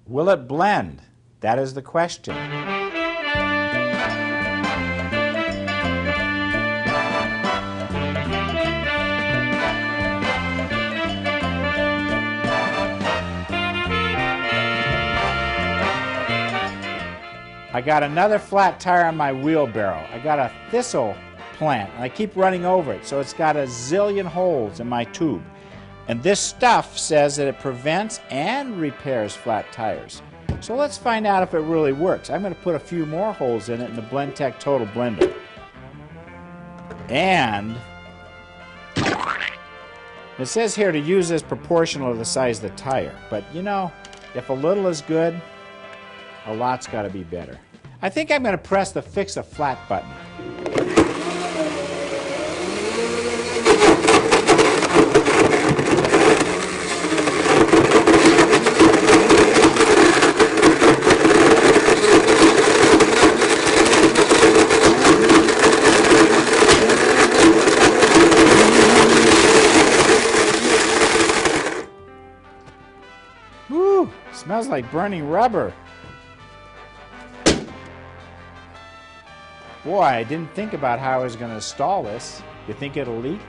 Will it blend? That is the question. I got another flat tire on my wheelbarrow. I got a thistle plant, and I keep running over it, so it's got a zillion holes in my tube. And this stuff says that it prevents and repairs flat tires. So let's find out if it really works. I'm going to put a few more holes in it in the Blendtec Total Blender. And it says here to use this proportional to the size of the tire. But you know, if a little is good, a lot's got to be better. I think I'm going to press the Fix a Flat button. Woo! Smells like burning rubber. Boy, I didn't think about how I was going to install this. You think it'll leak?